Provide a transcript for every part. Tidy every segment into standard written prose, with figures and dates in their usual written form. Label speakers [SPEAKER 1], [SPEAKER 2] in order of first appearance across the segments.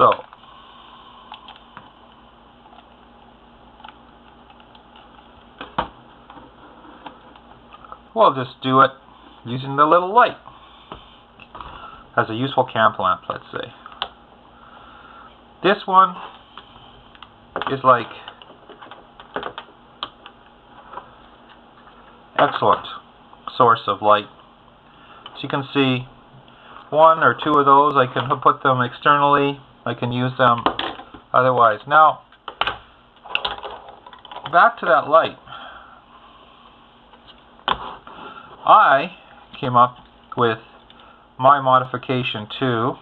[SPEAKER 1] So, we'll just do it using the little light as a useful camp lamp, let's say. This one is like excellent source of light. As you can see, one or two of those, I can put them externally. I can use them otherwise. Now, back to that light. I came up with my modification to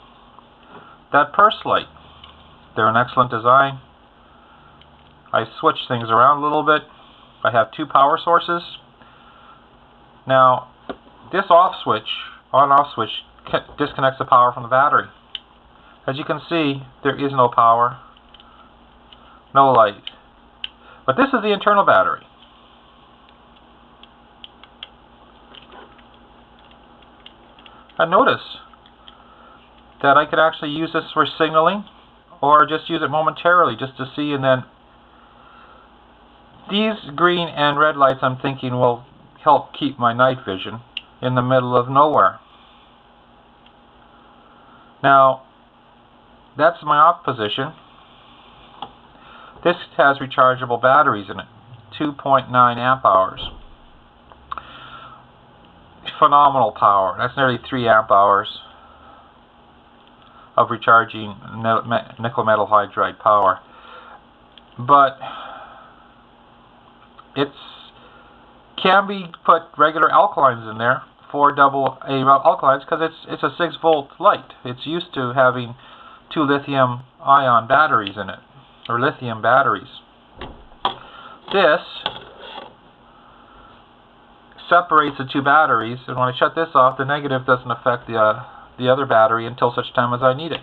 [SPEAKER 1] that purse light. They're an excellent design. I switched things around a little bit. I have two power sources. Now, this off switch, on-off switch, disconnects the power from the battery. As you can see, there is no power, no light. But this is the internal battery. And notice that I could actually use this for signaling, or just use it momentarily just to see, and then these green and red lights I'm thinking will help keep my night vision in the middle of nowhere. Now, that's my off position. This has rechargeable batteries in it, 2.9 amp hours. Phenomenal power. That's nearly 3 amp hours of recharging nickel metal hydride power. But it can be put regular alkalines in there, 4 AA alkalines, because it's a 6-volt light. It's used to having 2 lithium ion batteries in it, or lithium batteries. This separates the 2 batteries, and when I shut this off, the negative doesn't affect the other battery until such time as I need it.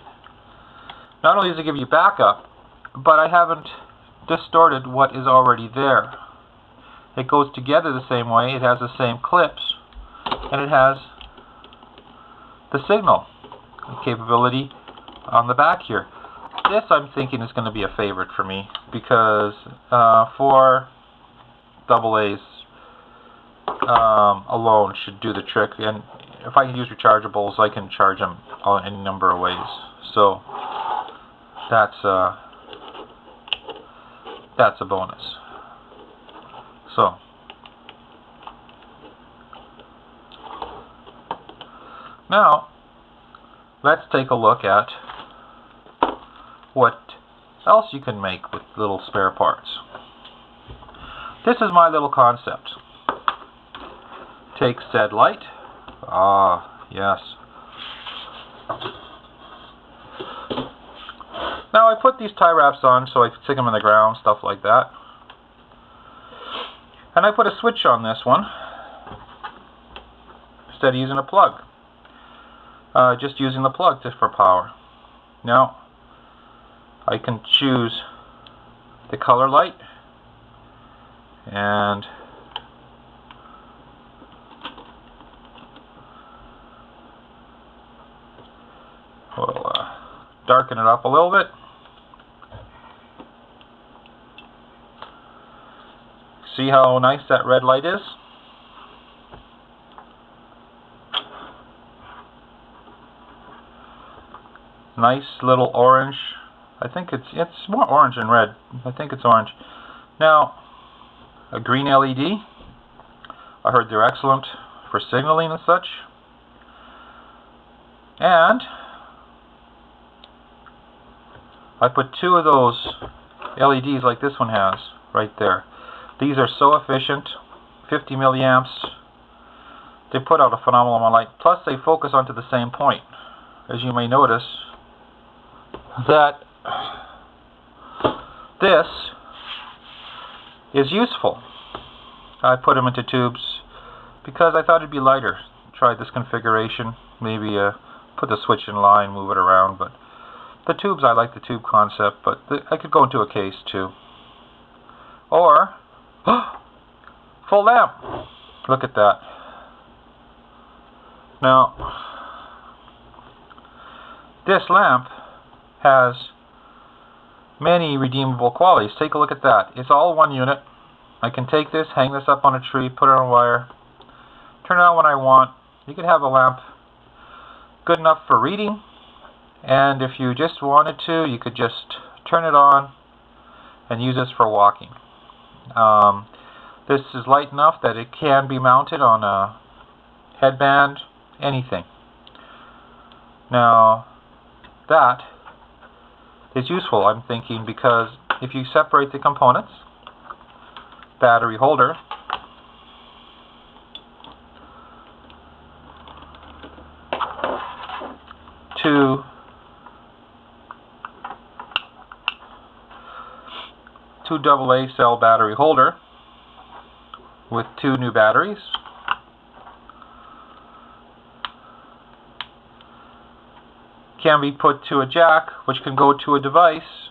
[SPEAKER 1] Not only does it give you backup, but I haven't distorted what is already there. It goes together the same way, it has the same clips, and it has the signal capability on the back here. This, I'm thinking, is going to be a favorite for me, because 4 AA's alone should do the trick, and if I can use rechargeables, I can charge them in a number of ways. So that's a bonus. So now let's take a look at what else you can make with little spare parts. This is my little concept. Take said light. Ah, yes. Now I put these tie wraps on so I can stick them in the ground, stuff like that. And I put a switch on this one instead of using a plug. Just using the plug just for power. Now I can choose the color light, and we'll darken it up a little bit. See how nice that red light is? Nice little orange. I think it's more orange than red. I think it's orange. Now, a green LED. I heard they're excellent for signaling and such. And I put 2 of those LEDs like this one has right there. These are so efficient, 50 milliamps. They put out a phenomenal amount of light. Plus they focus onto the same point. As you may notice, that this is useful. I put them into tubes because I thought it'd be lighter. Tried this configuration, maybe put the switch in line, move it around, but the tubes, I like the tube concept, but I could go into a case too. Or full lamp. Look at that. Now, this lamp has many redeemable qualities. Take a look at that. It's all one unit. I can take this, hang this up on a tree, put it on a wire, turn it on when I want. You could have a lamp good enough for reading, and if you just wanted to, you could just turn it on and use this for walking. This is light enough that it can be mounted on a headband, anything. Now, that is useful, I'm thinking, because if you separate the components, battery holder, two AA cell battery holder with 2 new batteries, can be put to a jack, which can go to a device,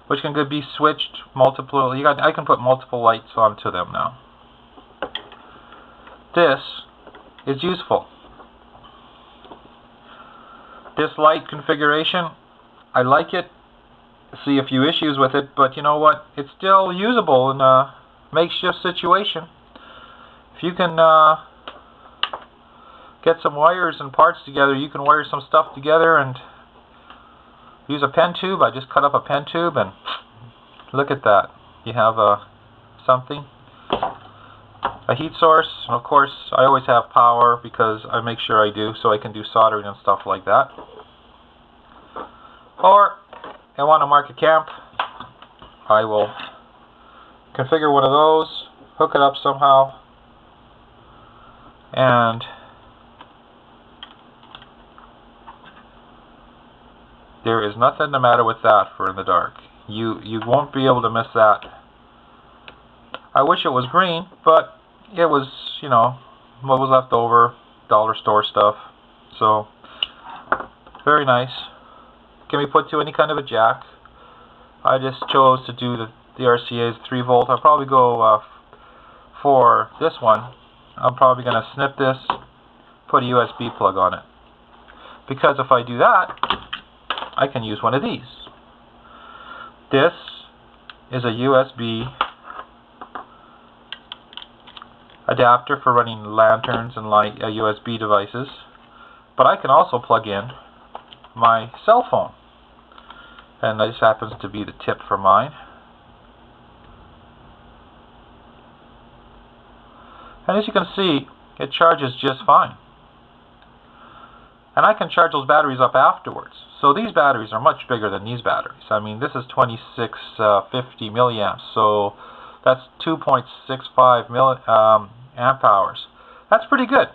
[SPEAKER 1] which can be switched multiple. I can put multiple lights onto them now. This is useful. This light configuration, I like it. See a few issues with it, but you know what? It's still usable in a makeshift situation. If you can get some wires and parts together, you can wire some stuff together and use a pen tube. I just cut up a pen tube and look at that. You have something, a heat source, and of course I always have power because I make sure I do, so I can do soldering and stuff like that. Or I want to mark a camp, I will configure one of those, hook it up somehow, and there is nothing the matter with that for in the dark. You won't be able to miss that. I wish it was green, but it was, you know, what was left over, dollar store stuff. So, very nice. Can be put to any kind of a jack. I just chose to do the RCA's 3 volt. I'll probably go for this one. I'm probably going to snip this, put a USB plug on it. Because if I do that, I can use one of these. This is a USB adapter for running lanterns and light USB devices, but I can also plug in my cell phone, and this happens to be the tip for mine. And as you can see, it charges just fine. And I can charge those batteries up afterwards. So these batteries are much bigger than these batteries. I mean, this is 2650 milliamps, so that's 2.65 amp hours. That's pretty good.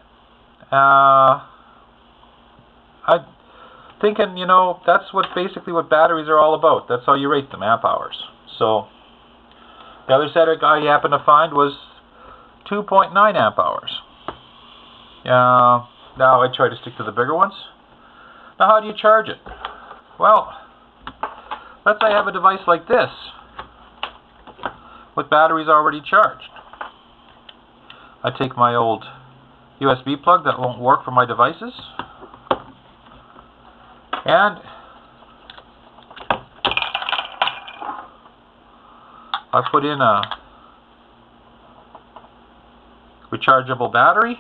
[SPEAKER 1] I'm thinking, you know, that's basically what batteries are all about. That's how you rate them, amp hours. So the other set I happened to find was 2.9 amp hours. Now I try to stick to the bigger ones. Now how do you charge it? Well, let's say I have a device like this with batteries already charged. I take my old USB plug that won't work for my devices, and I put in a rechargeable battery.